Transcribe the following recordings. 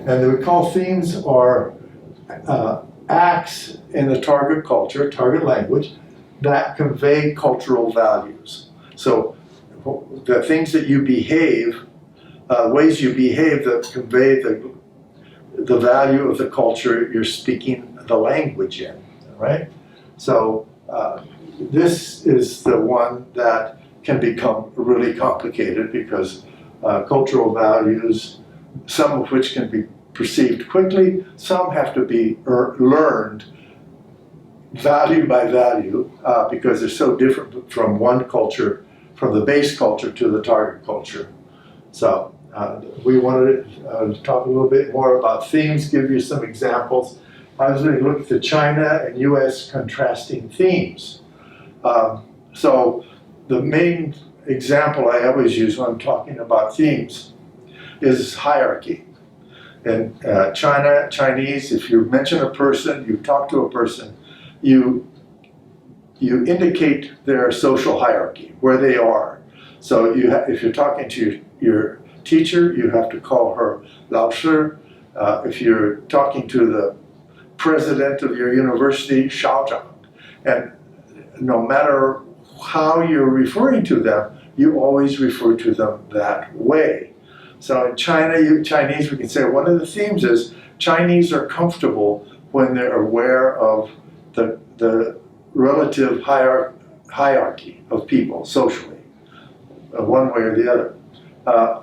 And we call themes are acts in the target culture, target language, that convey cultural values. So the things that you behave, ways you behave that convey the value of the culture you're speaking the language in, right? So this is the one that can become really complicated because cultural values, some of which can be perceived quickly, some have to be learned value by value because they're so different from one culture, from the base culture to the target culture. So we wanted to talk a little bit more about themes, give you some examples. I was going to look at the China and US contrasting themes. So the main example I always use when I'm talking about themes is hierarchy. In Chinese, if you mention a person, you talk to a person, you indicate their social hierarchy, where they are. So if you're talking to your teacher, you have to call her 老师. If you're talking to the president of your university, 校长. And no matter how you're referring to them, you always refer to them that way. So in Chinese, we can say one of the themes is Chinese are comfortable when they're aware of the relative hierarchy of people socially, one way or the other.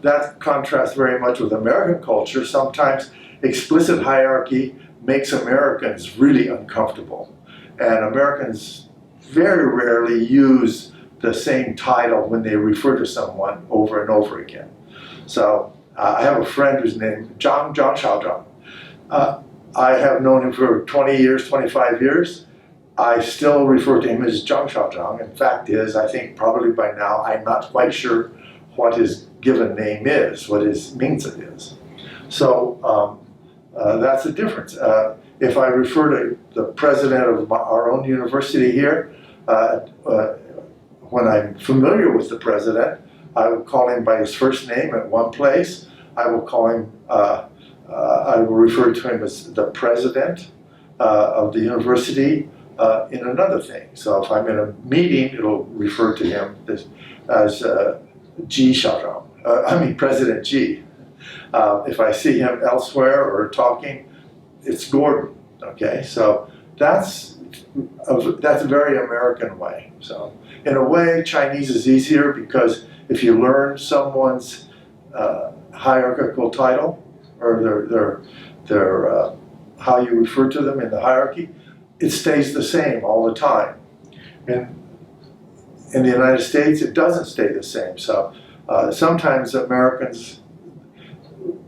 That contrasts very much with American culture. Sometimes explicit hierarchy makes Americans really uncomfortable. And Americans very rarely use the same title when they refer to someone over and over again. So I have a friend who's named Zhang Xiaozhang. I have known him for 20 years, 25 years. I still refer to him as Zhang Xiaozhang. In fact is, I think probably by now, I'm not quite sure what his given name is, what his means it is. So that's the difference. If I refer to the president of our own university here, when I'm familiar with the president, I will call him by his first name at one place. I will call him, I will refer to him as the president of the university in another thing. So if I'm in a meeting, it'll refer to him as Ji Xiaozhang. President Ji. If I see him elsewhere or talking, it's Gordon. Okay, so that's a very American way. So in a way, Chinese is easier because if you learn someone's hierarchical title or their how you refer to them in the hierarchy, it stays the same all the time. And in the United States, it doesn't stay the same. So sometimes Americans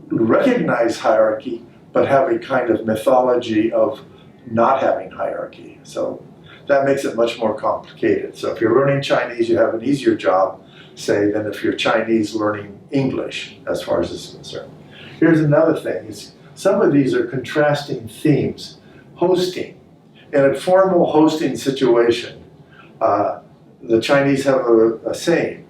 recognize hierarchy, but have a kind of mythology of not having hierarchy. So that makes it much more complicated. So if you're learning Chinese, you have an easier job, say, than if you're Chinese learning English, as far as this is concerned. Here's another thing. Some of these are contrasting themes. Hosting. In a formal hosting situation, the Chinese have a saying,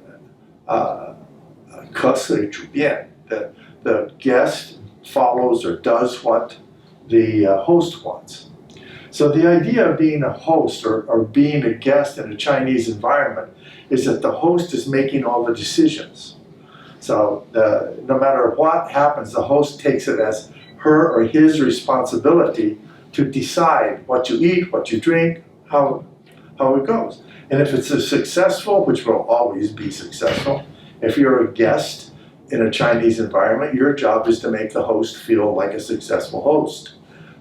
客随主便, that the guest follows or does what the host wants. So the idea of being a host or being a guest in a Chinese environment is that the host is making all the decisions. So no matter what happens, the host takes it as her or his responsibility to decide what you eat, what you drink, how it goes. And if it's a successful, which will always be successful, if you're a guest in a Chinese environment, your job is to make the host feel like a successful host.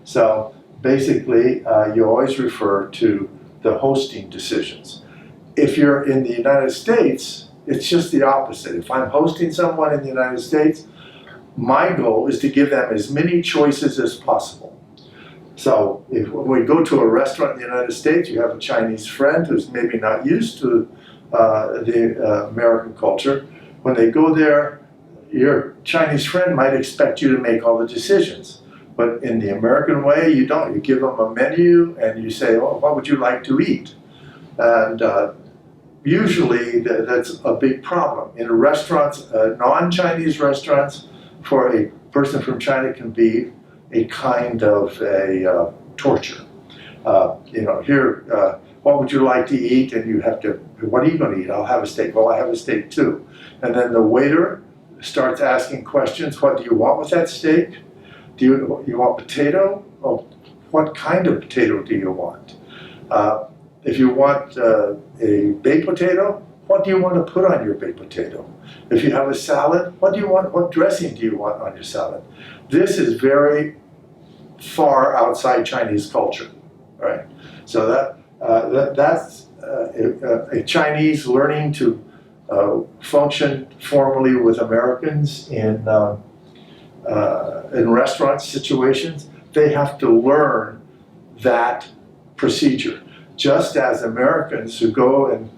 So basically, you always refer to the hosting decisions. If you're in the United States, it's just the opposite. If I'm hosting someone in the United States, my goal is to give them as many choices as possible. So when we go to a restaurant in the United States, you have a Chinese friend who's maybe not used to the American culture. When they go there, your Chinese friend might expect you to make all the decisions. But in the American way, you don't. You give them a menu and you say, oh, what would you like to eat? And usually that's a big problem. In restaurants, non-Chinese restaurants, for a person from China can be a kind of a torture. Here, what would you like to eat? And you have to, what are you going to eat? I'll have a steak. Well, I have a steak too. And then the waiter starts asking questions. What do you want with that steak? Do you want potato? Oh, what kind of potato do you want? If you want a baked potato, what do you want to put on your baked potato? If you have a salad, what do you want? What dressing do you want on your salad? This is very far outside Chinese culture, right? So that's a Chinese learning to function formally with Americans in restaurant situations. They have to learn that procedure. Just as Americans who go and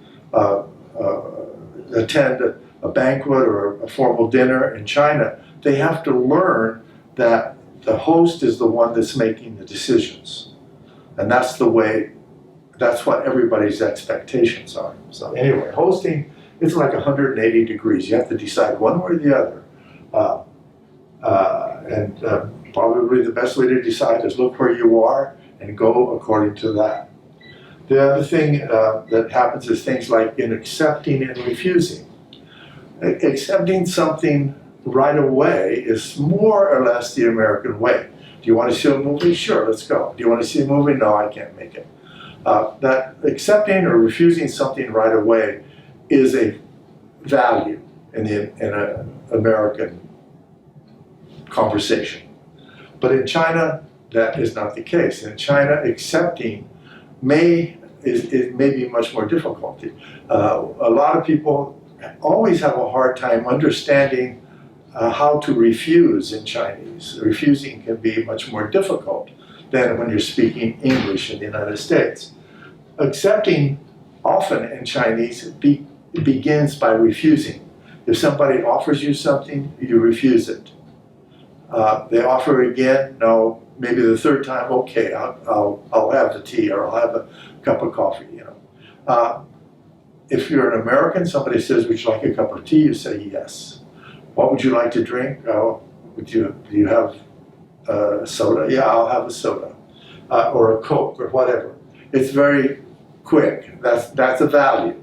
attend a banquet or a formal dinner in China, they have to learn that the host is the one that's making the decisions. And that's the way, that's what everybody's expectations are. So anyway, hosting, it's like 180 degrees. You have to decide one way or the other. Probably the best way to decide is look where you are and go according to that. The other thing that happens is things like in accepting and refusing. Accepting something right away is more or less the American way. Do you want to see a movie? Sure, let's go. Do you want to see a movie? No, I can't make it. That accepting or refusing something right away is a value in an American conversation. But in China, that is not the case. In China, accepting may be much more difficult. A lot of people always have a hard time understanding how to refuse in Chinese. Refusing can be much more difficult than when you're speaking English in the United States. Accepting often in Chinese begins by refusing. If somebody offers you something, you refuse it. They offer again, no. Maybe the third time, okay, I'll have the tea or I'll have a cup of coffee. If you're an American, somebody says, would you like a cup of tea? You say yes. What would you like to drink? Do you have soda? Yeah, I'll have a soda. Or a Coke or whatever. It's very quick. That's a value.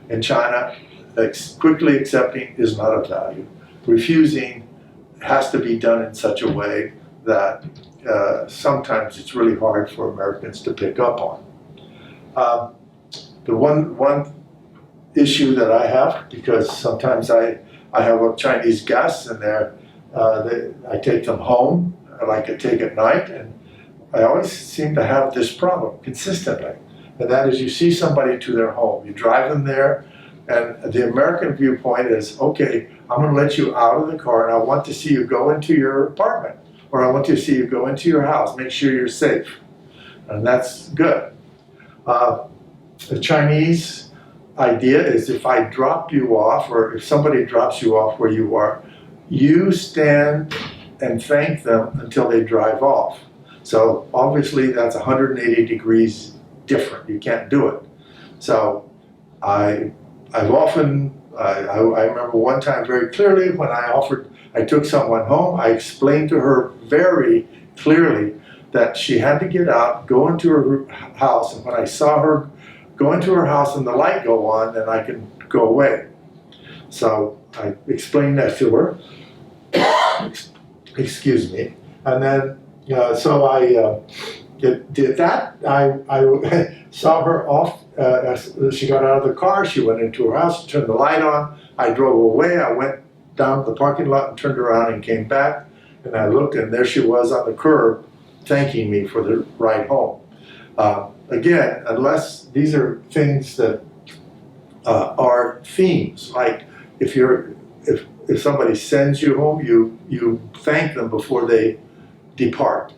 In China, quickly accepting is not a value. Refusing has to be done in such a way that sometimes it's really hard for Americans to pick up on. The one issue that I have, because sometimes I have Chinese guests and I take them home, like I take at night, and I always seem to have this problem consistently. And that is, you see somebody to their home, you drive them there, and the American viewpoint is, okay, I'm going to let you out of the car and I want to see you go into your apartment, or I want to see you go into your house, make sure you're safe. And that's good. The Chinese idea is if I drop you off, or if somebody drops you off where you are, you stand and thank them until they drive off. So obviously that's 180 degrees different. You can't do it. So I remember one time very clearly when I took someone home, I explained to her very clearly that she had to get out, go into her house, and when I saw her go into her house and the light go on, then I can go away. So I explained that to her. Excuse me. And then, so I did that. I saw her off. She got out of the car. She went into her house, turned the light on. I drove away. I went down to the parking lot and turned around and came back. And I looked, and there she was on the curb thanking me for the ride home. Again, unless these are things that are themes, like if somebody sends you home, you thank them before they depart,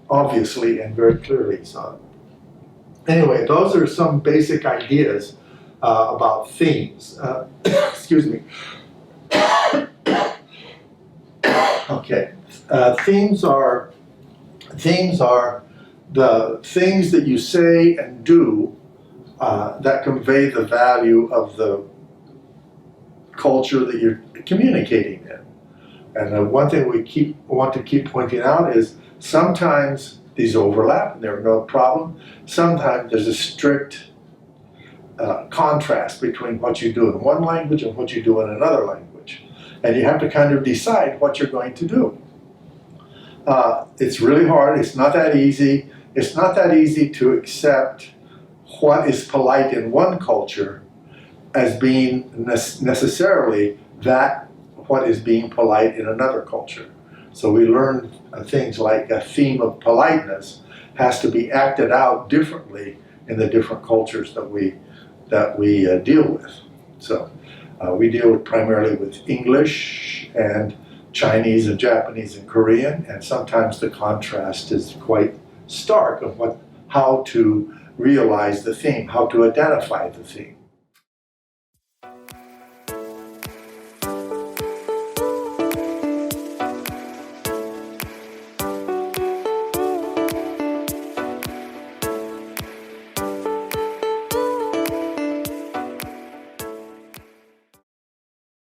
obviously and very clearly. So anyway, those are some basic ideas about themes. Excuse me. Okay, themes are the things that you say and do that convey the value of the culture that you're communicating in. And the one thing we want to keep pointing out is sometimes these overlap and they're no problem. Sometimes there's a strict contrast between what you do in one language and what you do in another language. And you have to kind of decide what you're going to do. It's really hard. It's not that easy. It's not that easy to accept what is polite in one culture as being necessarily that what is being polite in another culture. So we learn things like a theme of politeness has to be acted out differently in the different cultures that we deal with. So we deal primarily with English and Chinese and Japanese and Korean, and sometimes the contrast is quite stark of how to realize the theme, how to identify the theme.